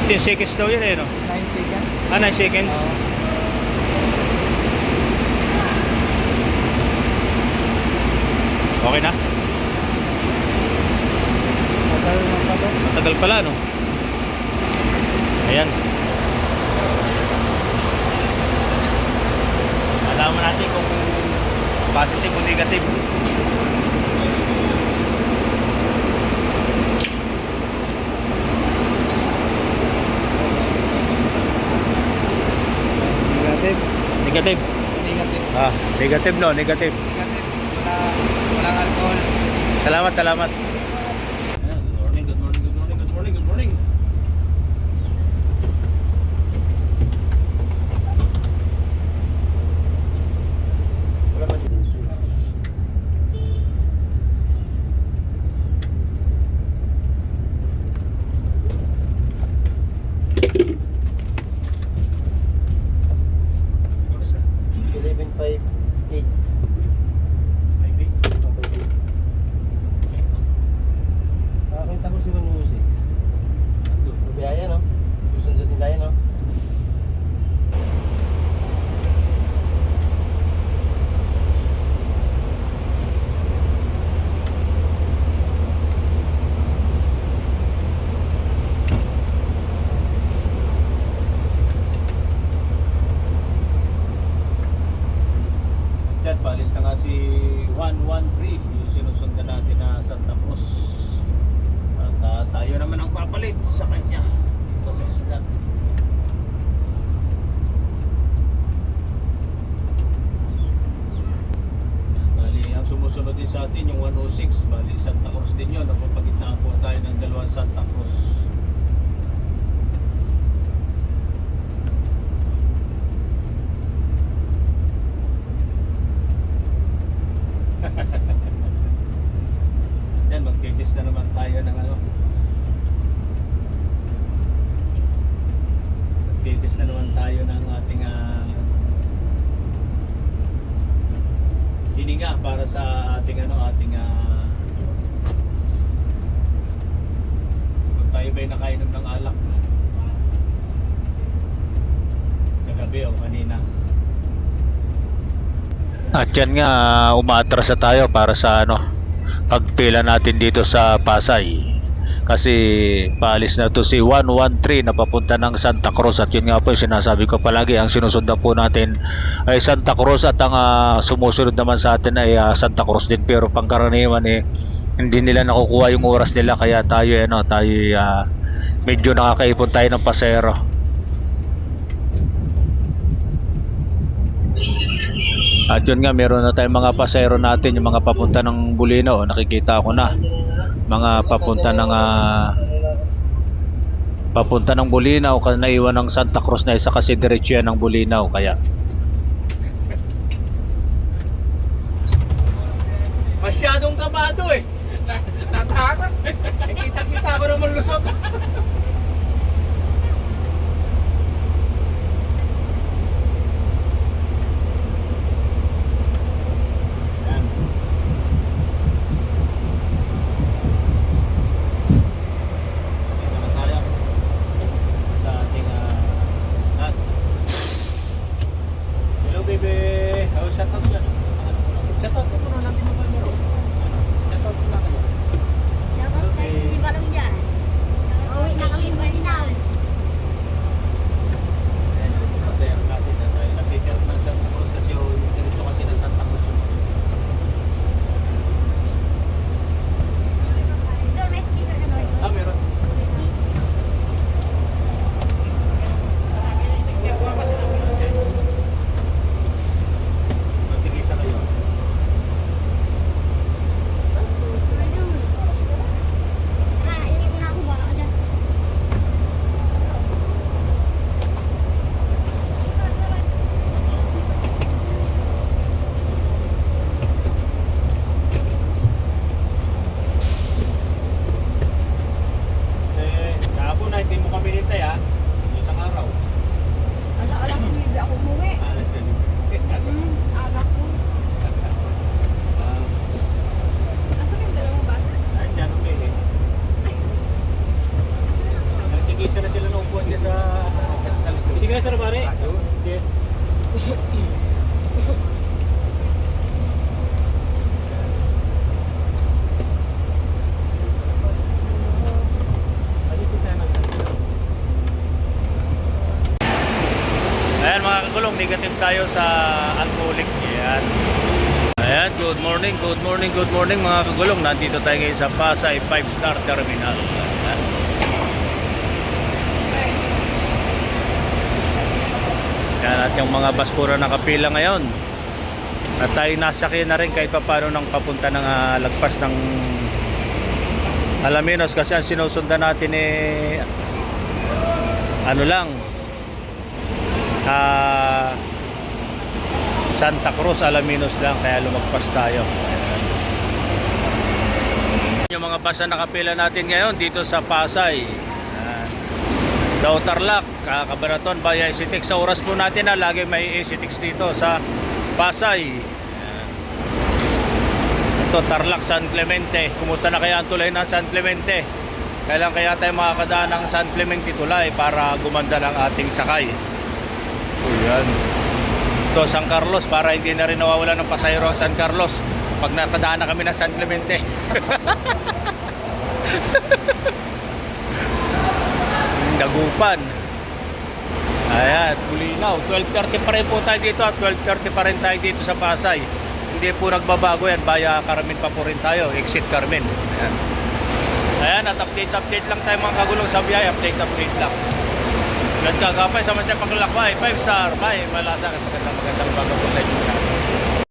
15 seconds daw yun eh, no? 9 seconds. Ah, 9 seconds. Okay na? Tagal na pa to. Matagal pala, no? Ayan. Alaman natin kung positive o negative. Negative. Negative. Negative. Ah, negative no, negative. Negative. Walang alcohol. Salamat, salamat. Good morning, good morning, good morning, good morning, good morning. Wala pa si Lucy. Oras na. 11:58. Ay, babe. Nakakita ko si 106. Mabiyaya, no? Susundutin tayo, no? Dad, balis na nga si 113, yung sinusundan natin na Santa Cruz. At tayo naman ang papalit sa kanya dito sa slot. Bali, ang sumusunod din sa atin yung 106, bali Santa Cruz din yun. Napapagitnaan po tayo ng dalawang Santa Cruz. Yan, magtitis na naman tayo ng ano. Magtitis na naman tayo ng ating hininga para sa ating ating kung tayo ba'y nakainom ng alak kagabi o kanina. At yan nga, umaatras na tayo para sa pagpila natin dito sa Pasay. Kasi paalis na to si 113 na papunta ng Santa Cruz. At yun nga po yung sinasabi ko palagi, ang sinusundan po natin ay Santa Cruz at ang sumusunod naman sa atin ay Santa Cruz din. Pero pangkaraniwan hindi nila nakukuha yung oras nila, kaya tayo medyo nakakaipon tayo ng pasero. At yun nga, meron na tayong mga pasero natin, yung mga papunta ng Bulinaw. Nakikita ko na mga papunta ng Bulinaw, kasi naiwan ng Santa Cruz na isa, kasi diretso yan ng Bulinaw. Kaya masyadong kabado natakot. Kita ko naman lusot. Shoutout ko muna natin yung camera. Shoutout. negative tayo sa alcoholic. Ayan. Ayan, good morning mga kagulong. Nandito tayo ngayon sa Pasay 5-star Terminal. Ayan. Yan at yung mga bus puro nakapila ngayon. At tayo nasakyan na rin kahit pa paano ng papunta ng lagpas ng Alaminos kasi ang sinusundan natin ano lang Santa Cruz, Alaminos lang kaya lumagpas tayo. Yung mga bus na nakapila natin ngayon dito sa Pasay. Daw Tarlac, Cabanatuan, Baya, ECTX. Sa oras po natin na lagi may ECTX dito sa Pasay. Ito, Tarlac, San Clemente. Kumusta na kaya ang tulay ng San Clemente? Kailan kaya tayo makakadaan ng San Clemente tulay para gumanda ng ating sakay? O yan. Ito, San Carlos, para hindi na rin nawawala ng pasayro ang San Carlos pag nakadaan na kami ng San Clemente. Dagupan. Ayan, Bulinaw. 12:30 pa rin po tayo dito at 12:30 pa rin tayo dito sa Pasay. Hindi po nagbabago yan. Baya Carmen pa po rin tayo. Exit Carmen. Ayan. Ayan, at update lang tayo mga kagulong sa biyay. Update lang. Nagkagapay sa mansya paglalakbay. 5-star. Bye. Malasa. Magandang bago po sa inyo.